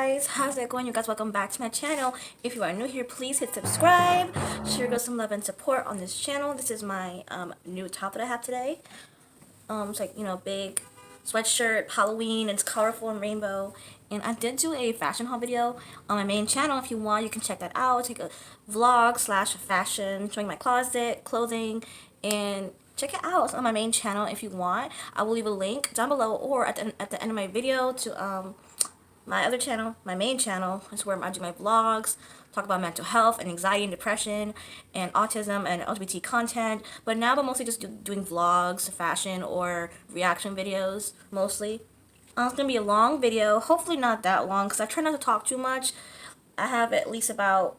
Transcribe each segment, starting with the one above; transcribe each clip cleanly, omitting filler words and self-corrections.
guys, how's it going? You guys, welcome back to my channel. If you are new here, please hit subscribe. Share some love and support on this channel. This is my new top that I have today. It's like, you know, big sweatshirt, Halloween, it's colorful and rainbow. And I did do a fashion haul video on my main channel. If you want, you can check that out. Take a vlog / fashion, showing my closet, clothing, and check it out. It's on my main channel if you want. I will leave a link down below or at the end of my video to my other channel, my main channel. Is where I do my vlogs, talk about mental health and anxiety and depression and autism and LGBT content. But now I'm mostly just doing vlogs, fashion, or reaction videos mostly. It's going to be a long video, hopefully not that long because I try not to talk too much. I have at least about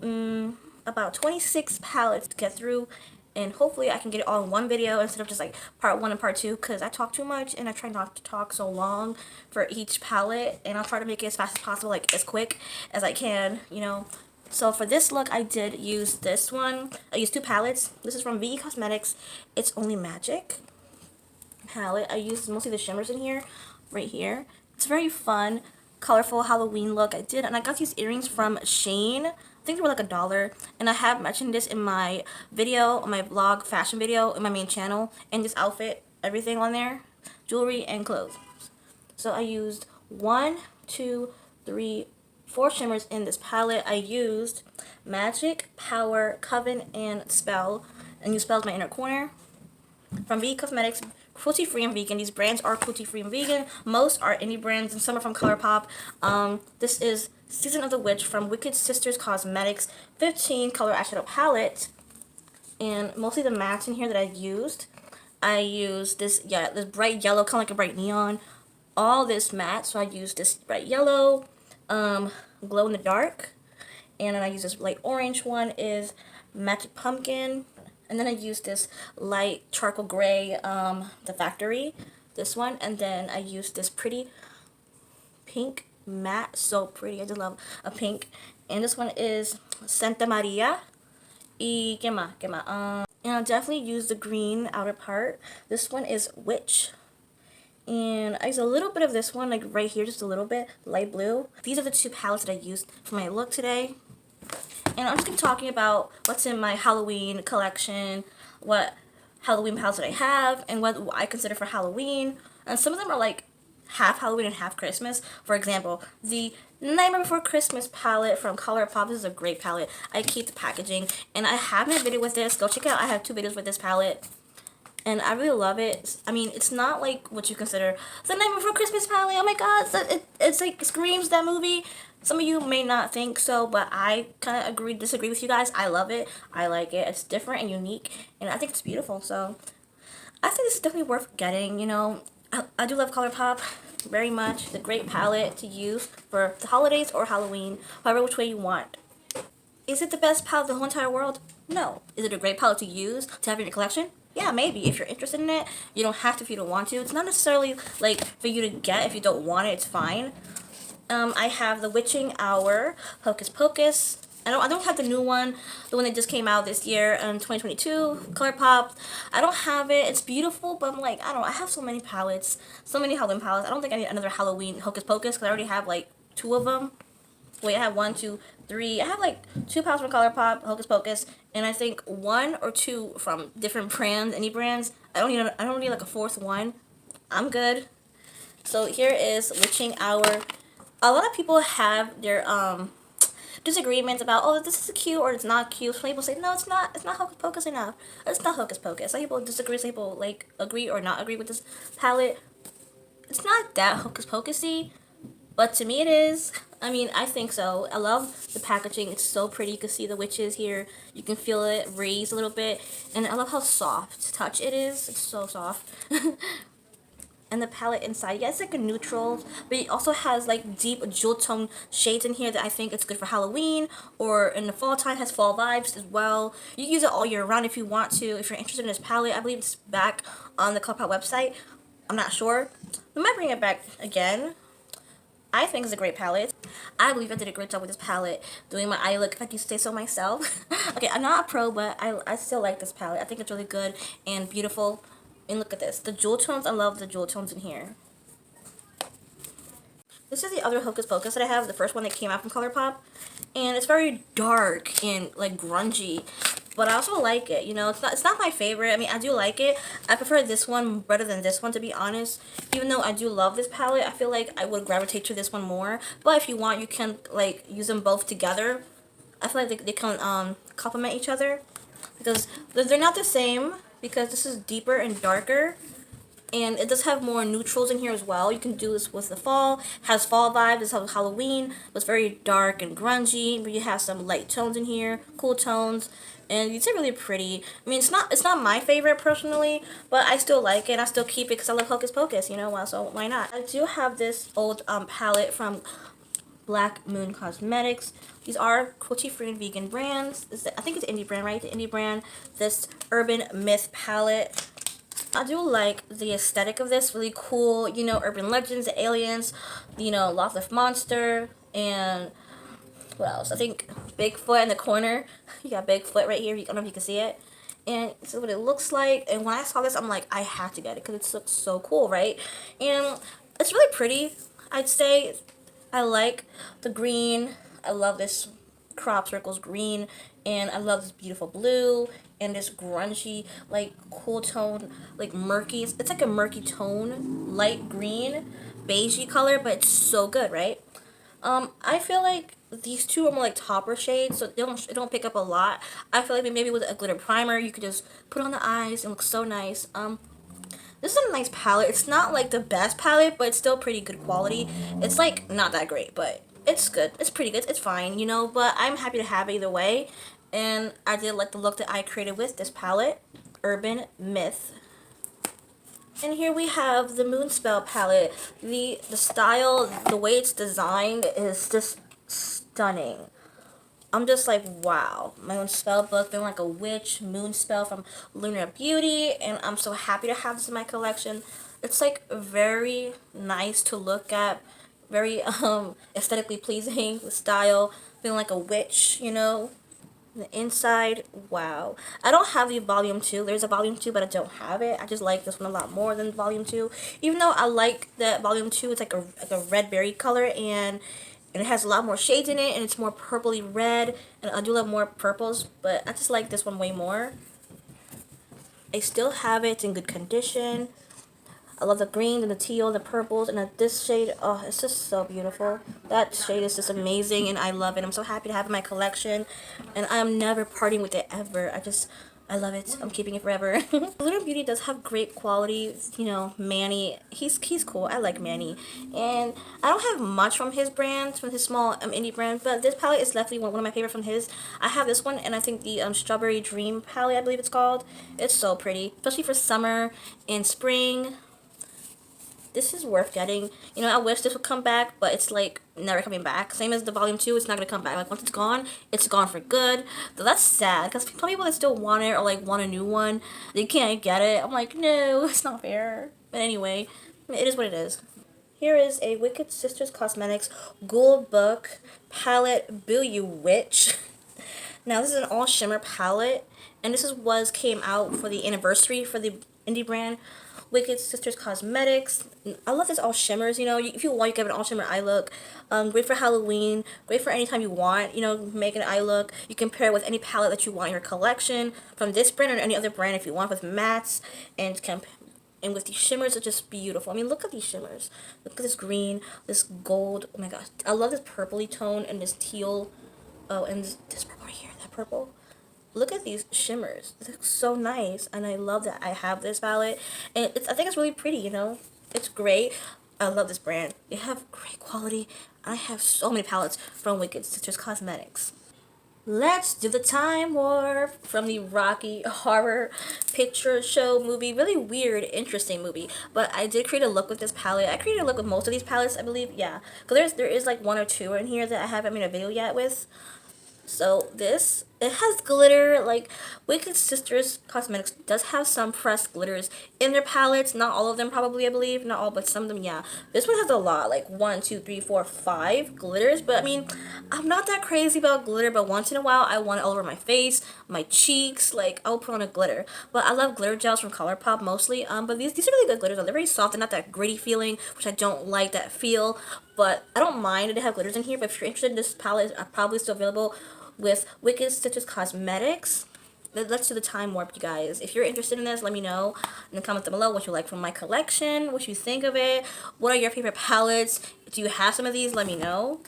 26 palettes to get through, and hopefully I can get it all in one video instead of just like part 1 and part 2 because I talk too much and I try not to talk so long for each palette, and I'll try to make it as fast as possible, like as quick as I can, you know. So for this look, I did use this one. I used 2 palettes. This is from Sisters Cosmetics. It's Only Magic palette. I used mostly the shimmers in here, right here. It's very fun, colorful Halloween look. I did, and I got these earrings from Shane. I think they were like $1, and I have mentioned this in my video, on my vlog fashion video, in my main channel, and this outfit, everything on there, jewelry and clothes. So I used 1, 2, 3, 4 shimmers in this palette. I used Magic, Power, Coven, and Spell, and use Spell as my inner corner. From Sisters Cosmetics, cruelty-free and vegan. These brands are cruelty-free and vegan. Most are indie brands, and some are from ColourPop. This is Season of the Witch from Wicked Sisters Cosmetics 15 color eyeshadow palette. And mostly the mattes in here that I used. I used this bright yellow, kind of like a bright neon. All this matte, so I used this bright yellow, glow in the dark. And then I used this light orange one, is Magic Pumpkin. And then I used this light charcoal gray, the Factory, this one. And then I used this pretty pink matte, so pretty. I just love a pink. And this one is Santa Maria. Y que más? And I'll definitely use the green outer part. This one is Witch. And I use a little bit of this one, like right here, just a little bit, light blue. These are the 2 palettes that I used for my look today. And I'm just going to be talking about what's in my Halloween collection, what Halloween palettes that I have, and what I consider for Halloween. And some of them are like half Halloween and half Christmas. For example, the Nightmare Before Christmas palette from ColourPop. This is a great palette. I keep the packaging. And I have made a video with this. Go check it out. I have 2 videos with this palette. And I really love it. I mean, it's not like what you consider the Nightmare Before Christmas palette. Oh my god, it's like screams that movie. Some of you may not think so, but I kind of disagree with you guys. I love it. I like it. It's different and unique, and I think it's beautiful. So I think this is definitely worth getting. You know, I do love ColourPop very much. It's a great palette to use for the holidays or Halloween, however which way you want. Is it the best palette in the whole entire world? No. Is it a great palette to use to have in your collection? Yeah, maybe. If you're interested in it, you don't have to if you don't want to. It's not necessarily like for you to get. If you don't want it, it's fine. I have the Witching Hour Hocus Pocus. I don't have the new one, the one that just came out this year in 2022, ColourPop. I don't have it. It's beautiful, but I'm like, I have so many palettes, so many Halloween palettes. I don't think I need another Halloween Hocus Pocus because I already have like 2 of them. Wait, I have 1, 2, 3. I have like 2 palettes from ColourPop, Hocus Pocus, and I think 1 or 2 from different brands, any brands. I don't need like a 4th one. I'm good. So here is Witching Hour. A lot of people have their disagreements about, oh, this is cute or it's not cute. Some people say, no, it's not Hocus Pocus enough. It's not Hocus Pocus. Some people disagree, some people like agree or not agree with this palette. It's not that Hocus Pocusy, but to me it is. I mean, I think so. I love the packaging. It's so pretty. You can see the witches here. You can feel it raise a little bit. And I love how soft touch it is. It's so soft. And the palette inside, yeah, it's like a neutral, but it also has like deep jewel tone shades in here that I think it's good for Halloween, or in the fall time, has fall vibes as well. You can use it all year round if you want to. If you're interested in this palette, I believe it's back on the ColourPop website. I'm not sure. I might bring it back again. I think it's a great palette. I believe I did a great job with this palette, doing my eye look, if I can say so myself. Okay, I'm not a pro, but I still like this palette. I think it's really good and beautiful. And look at this. The jewel tones, I love the jewel tones in here. This is the other Hocus Pocus that I have, the first one that came out from ColourPop. And it's very dark and like grungy. But I also like it, you know, it's not my favorite. I mean, I do like it. I prefer this one better than this one, to be honest. Even though I do love this palette, I feel like I would gravitate to this one more. But if you want, you can like use them both together. I feel like they can complement each other because they're not the same, because this is deeper and darker. And it does have more neutrals in here as well. You can do this with the fall. Has fall vibes. This has Halloween. It's very dark and grungy, but you have some light tones in here, cool tones, and it's really pretty. I mean, it's not my favorite personally, but I still like it. I still keep it because I love Hocus Pocus, you know. Well, so why not? I do have this old palette from Black Moon Cosmetics. These are cruelty-free and vegan brands. I think it's indie brand, right? The indie brand. This Urban Myth palette. I do like the aesthetic of this, really cool, you know, urban legends, aliens, you know, Loch Ness Monster, and what else? I think Bigfoot in the corner. You got Bigfoot right here, I don't know if you can see it. And this is what it looks like, and when I saw this, I'm like, I have to get it, because it looks so cool, right? And it's really pretty, I'd say. I like the green. I love this crop circles green, and I love this beautiful blue and this grungy like cool tone, like murky, it's like a murky tone, light green beigey color, but it's so good, right? I feel like these two are more like topper shades, so they don't pick up a lot. I feel like maybe with a glitter primer you could just put on the eyes and look so nice. This is a nice palette. It's not like the best palette, but it's still pretty good quality. It's like not that great, but it's good. It's pretty good. It's fine, you know, but I'm happy to have it either way. And I did like the look that I created with this palette, Urban Myth. And here we have the Moonspell palette. The style, the way it's designed is just stunning. I'm just like, wow. My own spell book, feeling like a witch, Moonspell from Lunar Beauty, and I'm so happy to have this in my collection. It's like very nice to look at, very aesthetically pleasing, the style, feeling like a witch, you know. The inside, wow. I don't have the volume 2. There's a volume 2, but I don't have it. I just like this one a lot more than volume 2. Even though I like that volume 2, it's like a red berry color, and it has a lot more shades in it, and it's more purpley red, and I do love more purples, but I just like this one way more. I still have it. It's in good condition. I love the green and the teal, the purples, and this shade, oh, it's just so beautiful. That shade is just amazing, and I love it. I'm so happy to have it in my collection, and I'm never parting with it ever. I love it. I'm keeping it forever. Lunar Beauty does have great quality. You know, Manny, he's cool. I like Manny. And I don't have much from his brand, from his small indie brand, but this palette is definitely one of my favorite from his. I have this one, and I think the Strawberry Dream palette, I believe it's called. It's so pretty, especially for summer and spring. This is worth getting. You know, I wish this would come back, but it's like never coming back. Same as the volume 2, it's not going to come back. Like once it's gone for good. So that's sad, because some people that still want it or like want a new one, they can't get it. I'm like, no, it's not fair. But anyway, it is what it is. Here is a Wicked Sisters Cosmetics Ghoul Book palette, Bill You Witch. Now this is an all shimmer palette, and this came out for the anniversary for the indie brand Wicked Sisters Cosmetics. I love this all shimmers, you know. If you want, you can have an all shimmer eye look. Great for Halloween. Great for anytime you want, you know, make an eye look. You can pair it with any palette that you want in your collection, from this brand or any other brand if you want, with mattes and with these shimmers. Are just beautiful. I mean, look at these shimmers. Look at this green, this gold. Oh my gosh, I love this purpley tone and this teal. Oh, and this purple right here, that purple. Look at these shimmers. It looks so nice, and I love that I have this palette. And I think it's really pretty, you know. It's great. I love this brand. They have great quality. I have so many palettes from Wicked Sisters Cosmetics. Let's do the Time Warp from the Rocky Horror Picture Show movie. Really weird, interesting movie. But I did create a look with this palette. I created a look with most of these palettes, I believe. Yeah. Because there is like one or two in here that I haven't made a video yet with. So this it has glitter. Like, Wicked Sisters Cosmetics does have some pressed glitters in their palettes. Not all of them, probably, I believe. Not all, but some of them, yeah. This one has a lot, like 1, 2, 3, 4, 5 glitters. But I mean, I'm not that crazy about glitter, but once in a while, I want it all over my face, my cheeks. Like, I'll put on a glitter. But I love glitter gels from ColourPop mostly. But these are really good glitters. They're very soft and not that gritty feeling, which I don't like that feel. But I don't mind that they have glitters in here. But if you're interested in this palette, it's probably still available with Wicked Sisters Cosmetics. Let's do the time warp, you guys. If you're interested in this, let me know in the comments down below what you like from my collection, what you think of it, what are your favorite palettes. Do you have some of these? Let me know.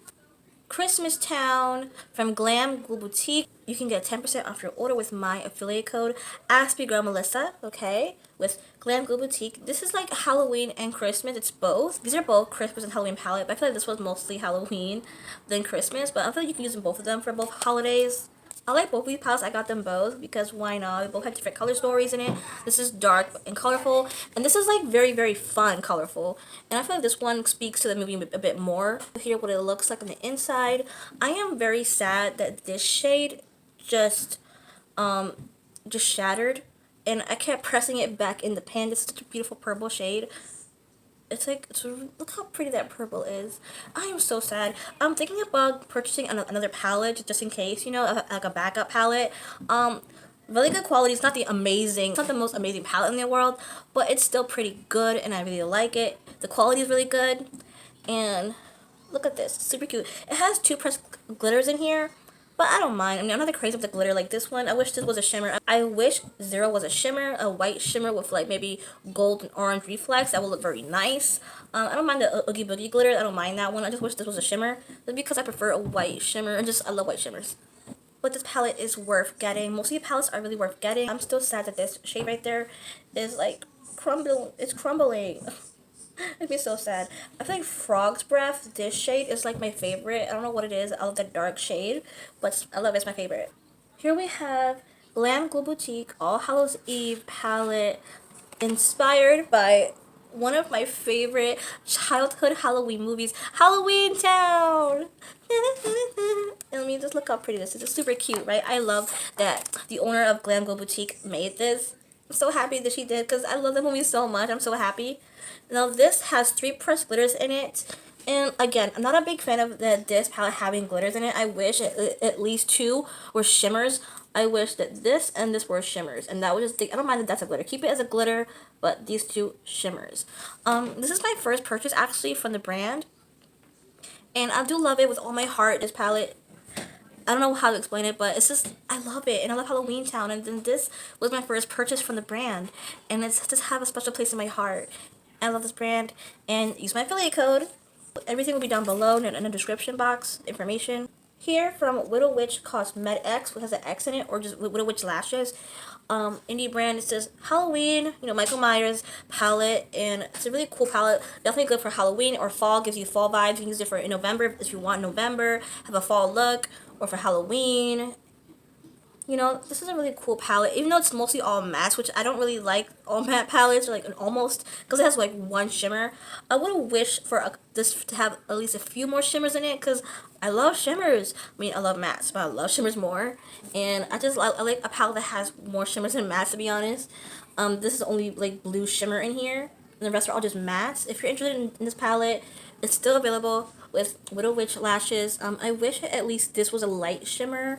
Christmastown from GlamGhoul Boutique. You can get 10% off your order with my affiliate code AskMeGirlMelissa, okay? With GlamGhoul Boutique. This is like Halloween and Christmas. It's both. These are both Christmas and Halloween palette, but I feel like this was mostly Halloween than Christmas. But I feel like you can use both of them for both holidays. I like both of these palettes. I got them both because why not? They both have different color stories in it. This is dark and colorful, and this is like very, very fun colorful. And I feel like this one speaks to the movie a bit more. Here, what it looks like on the inside. I am very sad that this shade just shattered, and I kept pressing it back in the pan. This is such a beautiful purple shade. It's like, look how pretty that purple is. I am so sad. I'm thinking about purchasing another palette just in case, you know, like a backup palette. Really good quality. It's not the amazing, it's not the most amazing palette in the world, but it's still pretty good, and I really like it. The quality is really good, and look at this, super cute. It has 2 pressed glitters in here, but I don't mind. I mean, I'm not that crazy with the glitter like this one. I wish this was a shimmer. I wish Zero was a shimmer, a white shimmer with like maybe gold and orange reflex. That would look very nice. I don't mind the Oogie Boogie glitter. I don't mind that one. I just wish this was a shimmer. That's because I prefer a white shimmer, and I love white shimmers. But this palette is worth getting. Most of the palettes are really worth getting. I'm still sad that this shade right there is like crumbling. It's crumbling. Makes me so sad. I feel like Frog's Breath, this shade, is like my favorite. I don't know what it is. I love the dark shade, but I love it. It's my favorite. Here we have GlamGhoul Boutique All Hallows Eve palette, inspired by one of my favorite childhood Halloween movies, Halloweentown. And I mean, just look how pretty this is. It's super cute, right? I love that the owner of GlamGhoul Boutique made this. I'm so happy that she did because I love the movie so much. I'm so happy. Now this has 3 pressed glitters in it. And again, I'm not a big fan of this palette having glitters in it. I wish at least 2 were shimmers. I wish that this and this were shimmers. And that would just, I don't mind that that's a glitter. Keep it as a glitter, but these 2 shimmers. This is my first purchase actually from the brand. And I do love it with all my heart, this palette. I don't know how to explain it, but it's just, I love it, and I love Halloweentown, and then this was my first purchase from the brand, and it's just have a special place in my heart. I love this brand, and use my affiliate code. Everything will be down below in the description box, information. Here from Widow Witch Cosmetics, which has an X in it, or just Widow Witch Lashes. Indie brand. It says Halloween, you know, Michael Myers palette, and it's a really cool palette. Definitely good for Halloween or fall. Gives you fall vibes. You can use it for in November if you want November, have a fall look, or for Halloween. You know, this is a really cool palette, even though it's mostly all matte, which I don't really like all matte palettes, or like an almost, because it has like 1 shimmer. I would wish for this to have at least a few more shimmers in it, because I love shimmers. I mean, I love mattes, but I love shimmers more. And I like a palette that has more shimmers than mattes, to be honest. This is only like blue shimmer in here, and the rest are all just mattes. If you're interested in this palette, it's still available with Widow Witch lashes. I wish at least this was a light shimmer.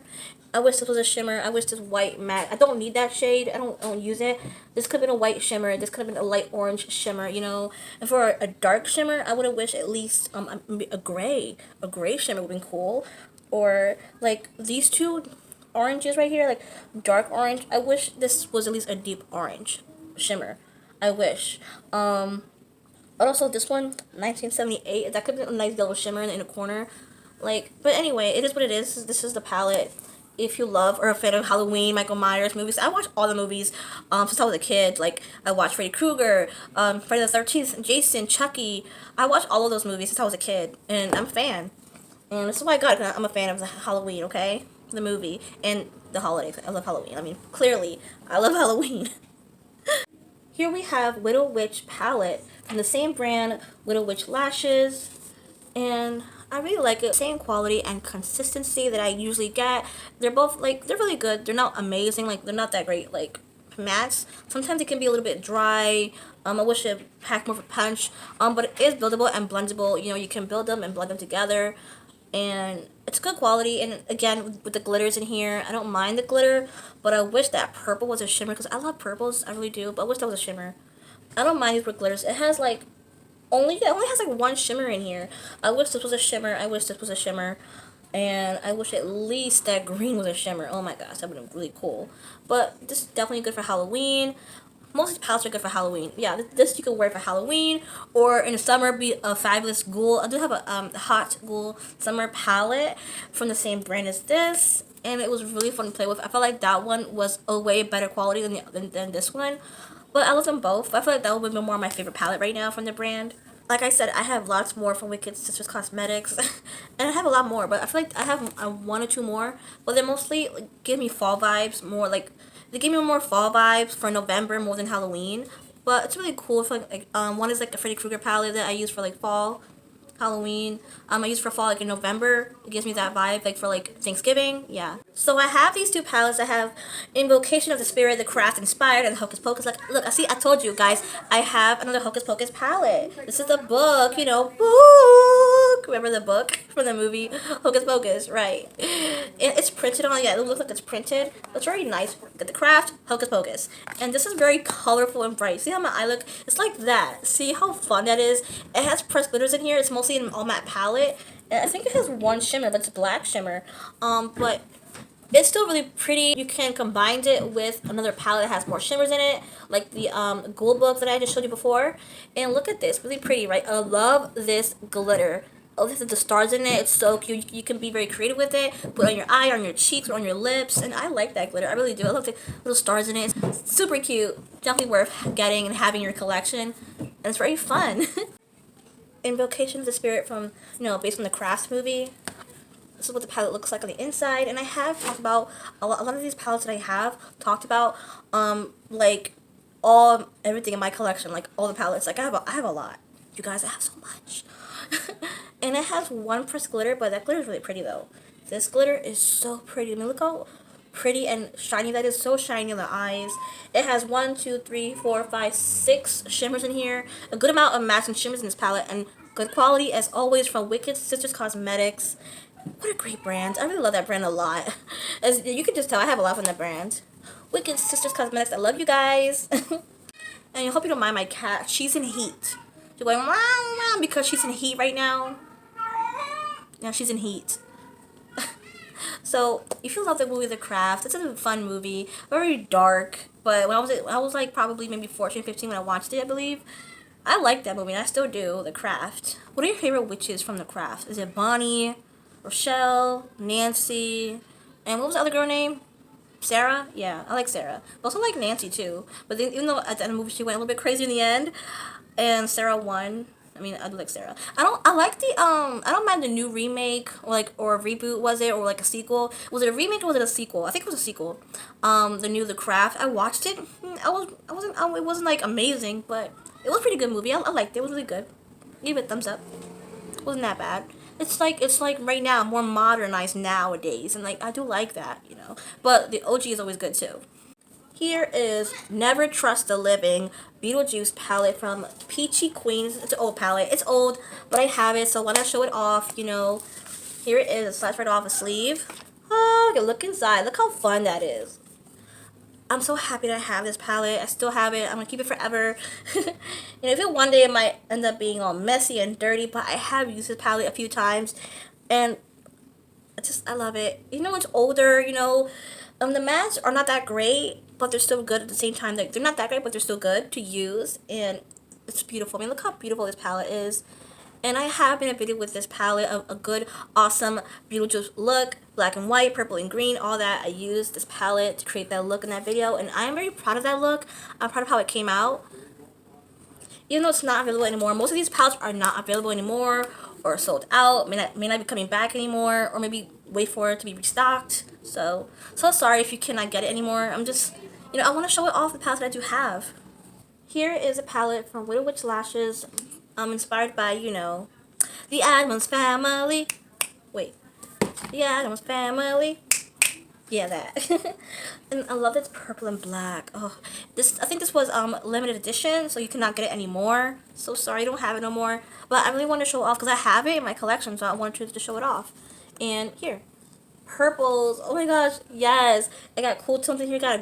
I wish this was a shimmer. I wish this white matte. I don't need that shade. I don't use it. This could have been a white shimmer. This could have been a light orange shimmer, you know. And for a dark shimmer, I would have wished at least a gray. A gray shimmer would have been cool. Or like these 2 oranges right here, like dark orange. I wish this was at least a deep orange shimmer. I wish. Also this one, 1978. That could be a nice yellow shimmer in the corner. Like, but anyway, it is what it is. This is the palette. If you love or are a fan of Halloween, Michael Myers movies, I watch all the movies since I was a kid. Like, I watched Freddy Krueger, Friday the 13th, Jason, Chucky. I watched all of those movies since I was a kid, and I'm a fan. And this is why I got it. I'm a fan of the Halloween, okay? The movie and the holidays. I love Halloween. I mean, clearly, I love Halloween. Here we have Widow Witch palette from the same brand, Widow Witch lashes. And I really like it. Same quality and consistency that I usually get. They're both like, they're really good. They're not amazing, like they're not that great like mattes. Sometimes it can be a little bit dry. I wish it packed more of a punch. But it is buildable and blendable. You know, you can build them and blend them together, and it's good quality. And again, with the glitters in here, I don't mind the glitter, but I wish that purple was a shimmer, because I love purples, I really do, but I wish that was a shimmer. I don't mind these with glitters. It has like it only has like one shimmer in here. I wish this was a shimmer. I wish this was a shimmer. And I wish at least that green was a shimmer. Oh my gosh, that would have been really cool. But this is definitely good for Halloween. Most of these palettes are good for Halloween. Yeah, this you can wear for Halloween, or in the summer be a fabulous Ghoul. I do have a hot Ghoul summer palette from the same brand as this, and it was really fun to play with. I felt like that one was a way better quality than this one, but I love them both. I feel like that would be more my favorite palette right now from the brand. Like I said, I have lots more from Wicked Sisters Cosmetics, and I have a lot more, but I feel like I have one or two more, but they mostly like, give me fall vibes more. Like they give me more fall vibes for November more than Halloween, but it's really cool. For one is like a Freddy Krueger palette that I use for like fall, Halloween. I use for fall like in November. It gives me that vibe like for like Thanksgiving. Yeah. So I have these two palettes. I have Invocation of the Spirit, the Craft Inspired, and Hocus Pocus. Like, look, I told you guys, I have another Hocus Pocus palette. This is the book, you know, book. Remember the book from the movie Hocus Pocus, right? It's printed on. Yeah, it looks like it's printed. It's very nice. Get the Craft, Hocus Pocus, and this is very colorful and bright. See how my eye look? It's like that. See how fun that is? It has pressed glitters in here. It's mostly an all matte palette. And I think it has one shimmer, but it's black shimmer. But it's still really pretty. You can combine it with another palette that has more shimmers in it, like the Ghoul book that I just showed you before. And look at this, really pretty, right? I love this glitter. Oh, this is the stars in it. It's so cute. You can be very creative with it. Put it on your eye, on your cheeks, or on your lips. And I like that glitter. I really do. I love the little stars in it. It's super cute. Definitely worth getting and having in your collection. And it's very fun. Invocation of the Spirit from, based on the Crafts movie. This is what the palette looks like on the inside. And I have talked about a lot of these palettes that I have talked about, like everything in my collection, like all the palettes. Like I have a lot. You guys, I have so much. And it has one pressed glitter, but that glitter is really pretty though. This glitter is so pretty. I mean, look how pretty and shiny that is. So shiny in the eyes. It has 1, 2, 3, 4, 5, 6 shimmers in here. A good amount of matching shimmers in this palette, and good quality as always from Wicked Sisters Cosmetics. What a great brand. I really love that brand a lot. As you can just tell, I have a lot from that brand. Wicked Sisters Cosmetics, I love you guys. And I hope you don't mind my cat. She's in heat. She's going, wow, wow, because she's in heat right now. Now she's in heat. So, if you love the movie The Craft, it's a fun movie. Very dark. But when I was like probably maybe 14, 15 when I watched it, I believe. I liked that movie, and I still do, The Craft. What are your favorite witches from The Craft? Is it Bonnie, Rochelle, Nancy, and what was the other girl name? Sarah? Yeah, I like Sarah. I also like Nancy too. But then, even though at the end of the movie she went a little bit crazy in the end, and Sarah won. I mean, I do like Sarah. I don't mind the new remake or a reboot, was it, or like a sequel? Was it a remake or was it a sequel? I think it was a sequel. The Craft. I watched it. It wasn't like amazing, but it was a pretty good movie. I liked it. It was really good. Give it a thumbs up. It wasn't that bad. It's like right now more modernized nowadays, and like I do like that, But the OG is always good too. Here is Never Trust the Living Beetlejuice palette from Peachy Queens. It's an old palette. It's old, but I have it, so when I show it off, here it is. It slides right off a sleeve. Oh, you look inside. Look how fun that is. I'm so happy that I have this palette. I still have it. I'm going to keep it forever. I feel one day it might end up being all messy and dirty, but I have used this palette a few times, and I love it. It's older, the mattes are not that great, but they're still good at the same time. They're not that great, but they're still good to use, and it's beautiful. I mean, look how beautiful this palette is. And I have made a video with this palette of a good, awesome Beetlejuice look. Black and white, purple and green, all that. I used this palette to create that look in that video, and I am very proud of that look. I'm proud of how it came out. Even though it's not available anymore, most of these palettes are not available anymore, or sold out, may not be coming back anymore, or maybe wait for it to be restocked. So sorry if you cannot get it anymore. I'm just, I want to show it off the palettes that I do have. Here is a palette from Widow Witch Lashes, inspired by, the The Addams Family. Wait. The Addams Family. Yeah, that. And I love this purple and black. Oh, this, I think this was limited edition, so you cannot get it anymore. So sorry, I don't have it no more. But I really want to show it off because I have it in my collection, so I wanted to show it off. And here, purples. Oh my gosh, yes. I got cool tones in here. Got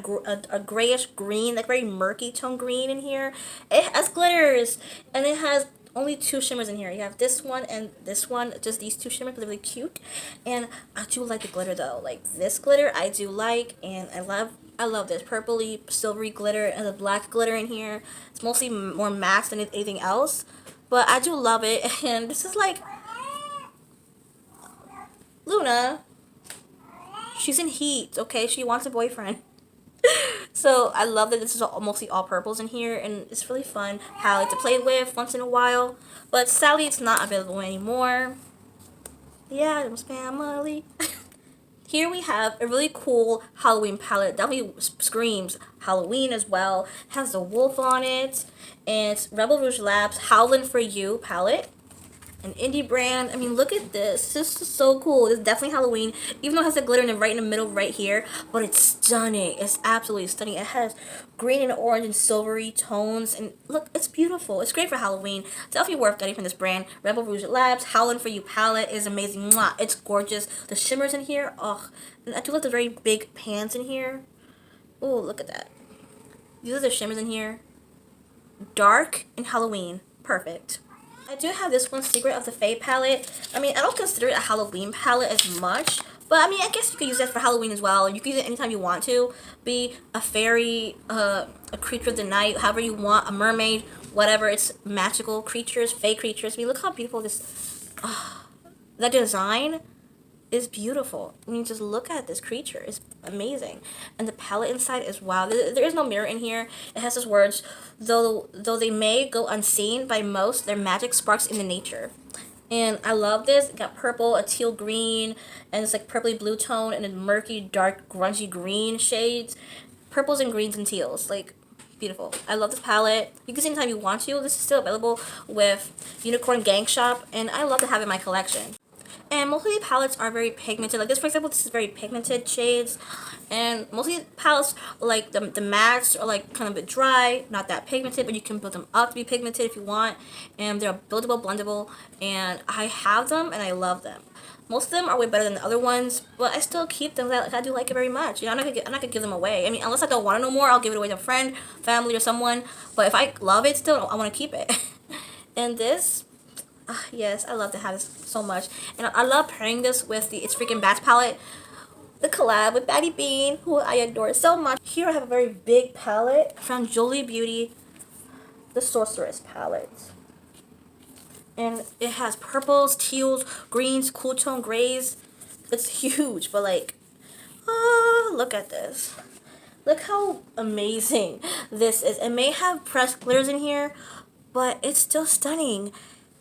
a grayish green, like very murky tone green in here. It has glitters, and it has only 2 shimmers in here. You have this one and this one, just these 2 shimmers, but they're really cute. And I do like the glitter though. Like this glitter I do like, and I love this purpley silvery glitter and the black glitter in here. It's mostly more matte than anything else, but I do love it. And this is like Luna. She's in heat, okay? She wants a boyfriend. So I love that this is mostly all purples in here, and it's really fun palette to play with once in a while. But sadly, it's not available anymore. The Addams Family. Here we have a really cool Halloween palette. Definitely screams Halloween as well. It has the wolf on it, and it's Rebel Rouge Labs Howlin' For You palette. An indie brand. I mean, look at this. This is so cool. This is definitely Halloween, even though it has the glitter right in the middle right here. But it's stunning. It's absolutely stunning. It has green and orange and silvery tones. And look, it's beautiful. It's great for Halloween. Definitely worth getting from this brand. Rebel Rouge Labs Howlin' For You palette is amazing. Mwah. It's gorgeous. The shimmers in here. Oh, and I do love the very big pans in here. Oh, look at that. These are the shimmers in here. Dark and Halloween. Perfect. I do have this one, Secret of the Fae palette. I mean, I don't consider it a Halloween palette as much, but I mean, I guess you could use it for Halloween as well. You can use it anytime you want to. Be a fairy, a creature of the night, however you want, a mermaid, whatever. It's magical creatures, fey creatures. I mean, look how beautiful this, that design is beautiful. I mean, just look at this creature. It's amazing. And the palette inside is wow. There is no mirror in here. It has these words, though they may go unseen by most, their magic sparks in the nature. And I love this. It got purple, a teal green, and it's like purpley blue tone, and then murky, dark, grungy green shades. Purples and greens and teals. Like, beautiful. I love this palette. You can see anytime you want to. This is still available with Unicorn Gang Shop, and I love to have it in my collection. And mostly palettes are very pigmented. Like this, for example, this is very pigmented shades. And mostly palettes, like the mattes are like kind of a bit dry, not that pigmented, but you can build them up to be pigmented if you want. And they're buildable, blendable, and I have them and I love them. Most of them are way better than the other ones, but I still keep them. Like, I do like it very much. You know, I'm not gonna give them away. I mean, unless I don't want it no more, I'll give it away to a friend, family, or someone. But if I love it still, I want to keep it. And this. Yes, I love to have this so much. And I love pairing this with the It's Freaking Bats palette. The collab with Batty Bean, who I adore so much. Here I have a very big palette from Jolie Beauty, the Sorceress palette. And it has purples, teals, greens, cool tone grays. It's huge, but like, oh, look at this. Look how amazing this is. It may have pressed glitters in here, but it's still stunning.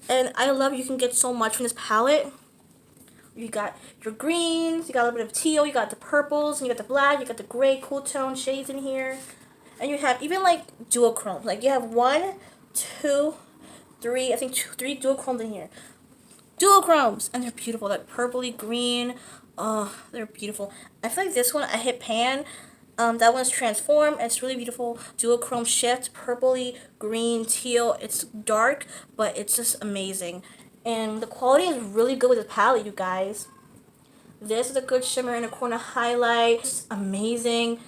And I love you can get so much from this palette. You got your greens, you got a little bit of teal, you got the purples, and you got the black, you got the gray cool tone shades in here. And you have even like duochromes. Like you have 1, 2, 3, I think 3 duochromes in here. Duochromes! And they're beautiful, like purpley green. Oh, they're beautiful. I feel like this one, I hit pan. That one's transformed. It's really beautiful. Duochrome shift, purpley, green, teal. It's dark, but it's just amazing. And the quality is really good with the palette, you guys. This is a good shimmer in a corner highlight. It's amazing,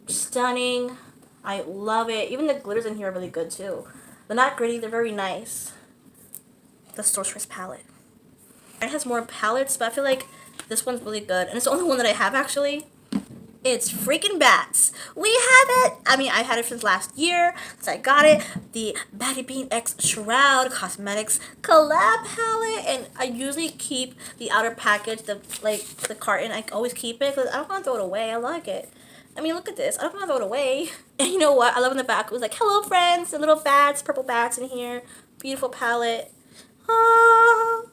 stunning. I love it. Even the glitters in here are really good too. They're not gritty. They're very nice. The Sorceress palette. It has more palettes, but I feel like this one's really good, and it's the only one that I have actually. It's Freaking Bats. We have it. I mean, I've had it since last year, since I got it. The Batty Bean X Shroud Cosmetics collab palette, and I usually keep the outer package, the carton. I always keep it because I don't want to throw it away. I like it. I mean, look at this. I don't want to throw it away. And you know what? I love in the back. It was like, hello, friends. The little bats, purple bats in here. Beautiful palette. Oh.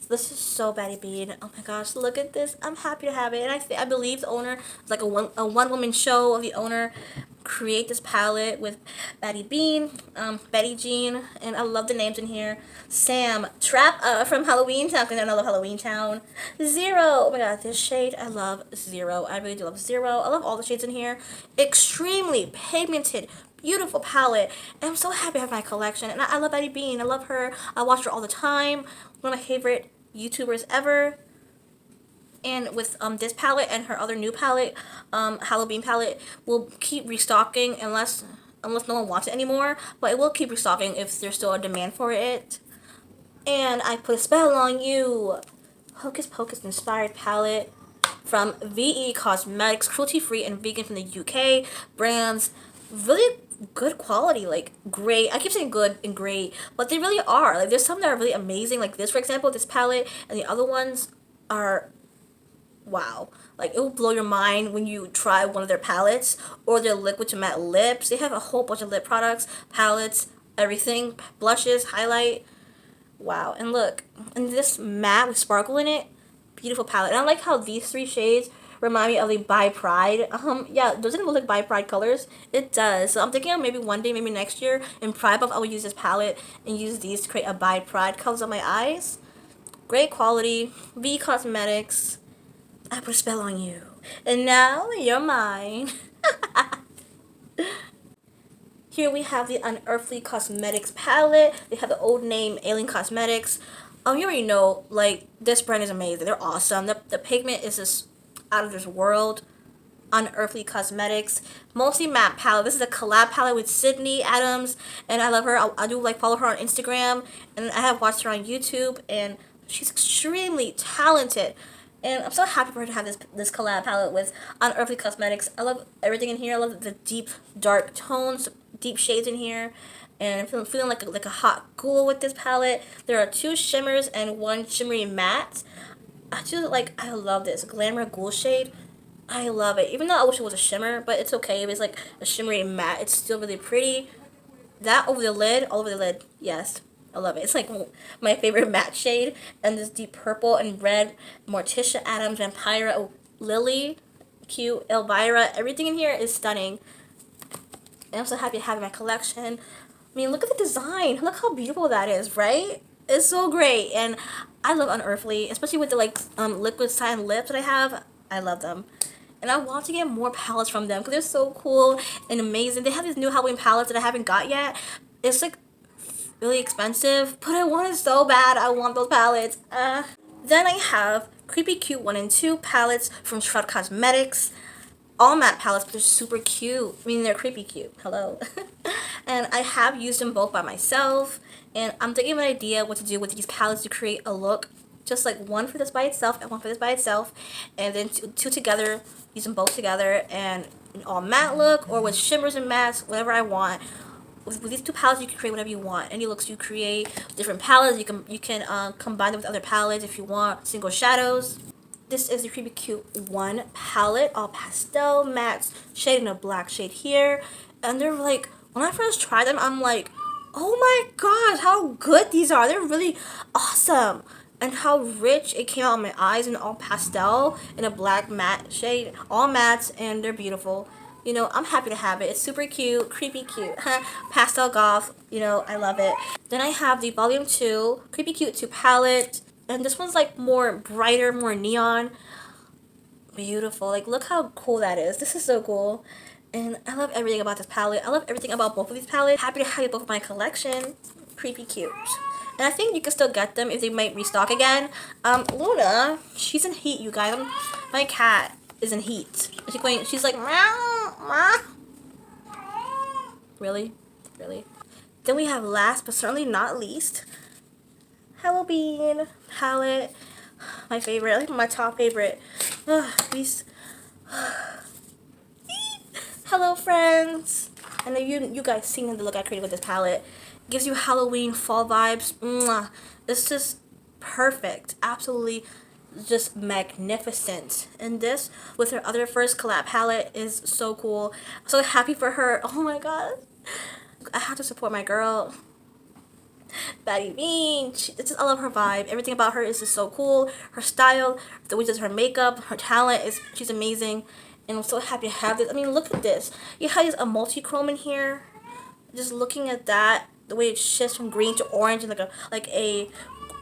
This is so Betty Bean. Oh my gosh, look at this. I'm happy to have it. And I believe the owner, it's like a one woman show of the owner create this palette with Betty Bean, Betty Jean, and I love the names in here. Sam, Trap from Halloweentown, because I love Halloweentown. Zero, oh my god, this shade, I love Zero. I really do love Zero. I love all the shades in here. Extremely pigmented, beautiful palette, and I'm so happy to have my collection. And I love Betty Bean. I love her. I watch her all the time. One of my favorite YouTubers ever. And with this palette and her other new palette, Halloween palette, will keep restocking unless no one wants it anymore. But it will keep restocking if there's still a demand for it. And I put a spell on you. Hocus Pocus inspired palette from VE Cosmetics, cruelty free and vegan from the UK. Brands, really good quality, like great. I keep saying good and great, but they really are. Like there's some that are really amazing, like this for example, this palette, and the other ones are wow. Like it will blow your mind when you try one of their palettes or their liquid to matte lips. They have a whole bunch of lip products, palettes, everything, blushes, highlight. Wow. And look, and this matte with sparkle in it, beautiful palette. And I like how these three shades remind me of the By Pride. Yeah, doesn't it look like By Pride colors? It does. So I'm thinking of maybe one day, maybe next year, in Pride Buff, I will use this palette and use these to create a By Pride colors on my eyes. Great quality. V Cosmetics. I put a spell on you. And now you're mine. Here we have the Unearthly Cosmetics palette. They have the old name Alien Cosmetics. You already know, like, this brand is amazing. They're awesome. The pigment is just out of this world. Unearthly Cosmetics. Mostly matte palette. This is a collab palette with Sydney Adams. And I love her. I do, like, follow her on Instagram. And I have watched her on YouTube. And she's extremely talented. And I'm so happy for her to have this collab palette with Unearthly Cosmetics. I love everything in here. I love the deep, dark tones, deep shades in here. And I'm feeling like a hot ghoul with this palette. There are 2 shimmers and 1 shimmery matte. I love this Glamour Ghoul shade. I love it. Even though I wish it was a shimmer, but it's okay. If it's like a shimmery matte, it's still really pretty. That over the lid, all over the lid, yes. I love it. It's like my favorite matte shade. And this deep purple and red, Morticia Adams, Vampira, oh, Lily, cute, Elvira. Everything in here is stunning. And I'm so happy to have it in my collection. I mean, look at the design. Look how beautiful that is, right? It's so great. And I love Unearthly, especially with the liquid cyan lips that I have. I love them. And I want to get more palettes from them because they're so cool and amazing. They have these new Halloween palettes that I haven't got yet. It's like really expensive, but I want it so bad. I want those palettes. Then I have Creepy Cute 1 and 2 palettes from Sisters Cosmetics. All matte palettes, but they're super cute. I mean, they're creepy cute. Hello. And I have used them both by myself. And I'm thinking of an idea what to do with these palettes to create a look. Just like one for this by itself and one for this by itself. And then two together, use them both together. And an all matte look or with shimmers and mattes, whatever I want. With these 2 palettes, you can create whatever you want. Any looks you create, different palettes, you can combine them with other palettes if you want. Single shadows. This is the Creepy Cute 1 palette, all pastel mattes, shade in a black shade here. And they're like, when I first tried them, I'm like, oh my gosh, how good these are. They're really awesome. And how rich it came out on my eyes in all pastel in a black matte shade. All mattes, and they're beautiful. You know, I'm happy to have it. It's super cute, creepy cute. Pastel goth, you know, I love it. Then I have the Volume 2 Creepy Cute 2 palette. And this one's like more brighter, more neon. Beautiful. Like, look how cool that is. This is so cool. And I love everything about this palette. I love everything about both of these palettes. Happy to have both of my collection. Creepy cute. And I think you can still get them if they might restock again. Luna, she's in heat, you guys. My cat is in heat. She's like, meow, meow. Really? Really? Then we have last but certainly not least, Halloween palette. My favorite, like my top favorite. These. Hello, friends. I know you guys seen the look I created with this palette. Gives you Halloween fall vibes. Mwah. It's just perfect. Absolutely just magnificent. And this, with her other first collab palette, is so cool. I'm so happy for her. Oh my god. I have to support my girl. Baddie Bean. I love her vibe. Everything about her is just so cool. Her style, the way she does her makeup, her talent she's amazing. And I'm so happy to have this. I mean, look at this. You have a multi-chrome in here. Just looking at that, the way it shifts from green to orange and like a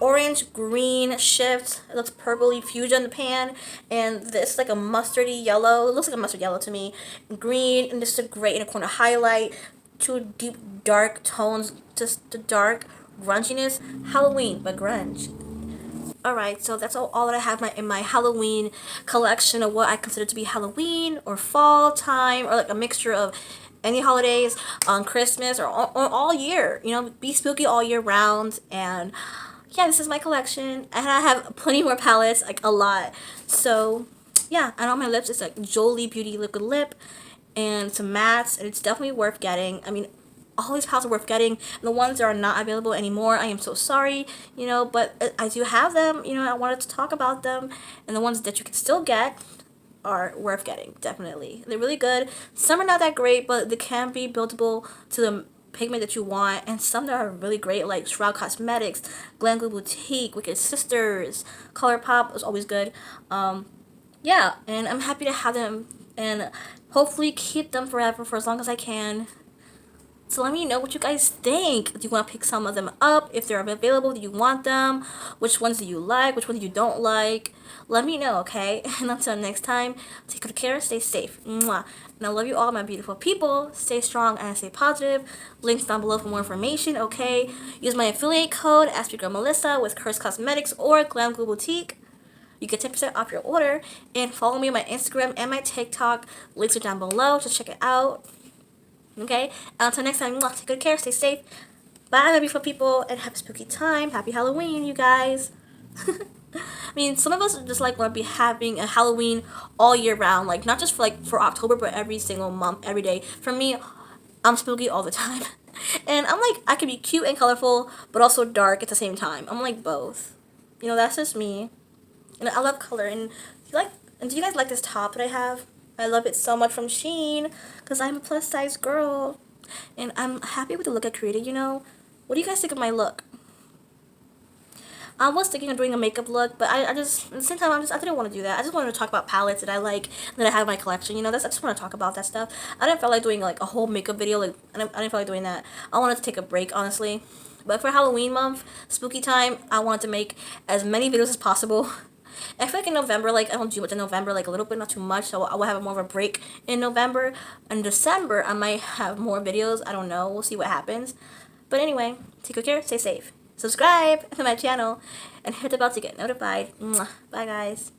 orange green shift. It looks purpley fusion in the pan, and this is like a mustardy yellow. It looks like a mustard yellow to me. Green, and this is a gray in a corner highlight. Two deep dark tones, just the dark grunginess. Halloween, but grunge. Alright, so that's all that I have in my Halloween collection of what I consider to be Halloween or fall time, or like a mixture of any holidays on Christmas or all year. You know, be spooky all year round. And yeah, this is my collection. And I have plenty more palettes, like a lot. So yeah, and on my lips, it's like Jolie Beauty Liquid Lip and some mattes. And it's definitely worth getting. I mean, all these palettes are worth getting. And the ones that are not available anymore, I am so sorry, you know, but I do have them. You know, I wanted to talk about them. And the ones that you can still get are worth getting, definitely. They're really good. Some are not that great, but they can be buildable to the pigment that you want, and some that are really great, like Sisters Cosmetics, GlamGhoul Boutique, Wicked Sisters, ColourPop is always good. Yeah, and I'm happy to have them, and hopefully keep them forever for as long as I can. So let me know what you guys think. Do you want to pick some of them up? If they're available, do you want them? Which ones do you like? Which ones you don't like? Let me know, okay? And until next time, take good care, stay safe. Mwah. And I love you all, my beautiful people. Stay strong and stay positive. Links down below for more information, okay? Use my affiliate code, Ask Your Girl Melissa, with Sisters Cosmetics or GlamGhoul Boutique. You get 10% off your order. And follow me on my Instagram and my TikTok. Links are down below. Just check it out. Okay? Until next time, take good care, stay safe. Bye, my beautiful people, and have a spooky time. Happy Halloween, you guys. I mean, some of us just like want to be having a Halloween all year round, like not just for October, but every single month, every day. For me, I'm spooky all the time, and I'm like, I can be cute and colorful, but also dark at the same time. I'm like both. You know, that's just me, and I love color. And do you guys like this top that I have? I love it so much, from Shein, because I'm a plus size girl. And I'm happy with the look I created, you know. What do you guys think of my look? I was thinking of doing a makeup look, but I just, at the same time, I didn't want to do that. I just wanted to talk about palettes that I like, that I have in my collection, you know. I just want to talk about that stuff. I didn't feel like doing like a whole makeup video, like, I didn't feel like doing that. I wanted to take a break, honestly. But for Halloween month, spooky time, I wanted to make as many videos as possible. I feel like in November, like, I don't do much in November, like, a little bit, not too much, so I will have more of a break in November. In December, I might have more videos, I don't know, we'll see what happens. But anyway, take good care, stay safe. Subscribe to my channel, and hit the bell to get notified. Mwah. Bye, guys.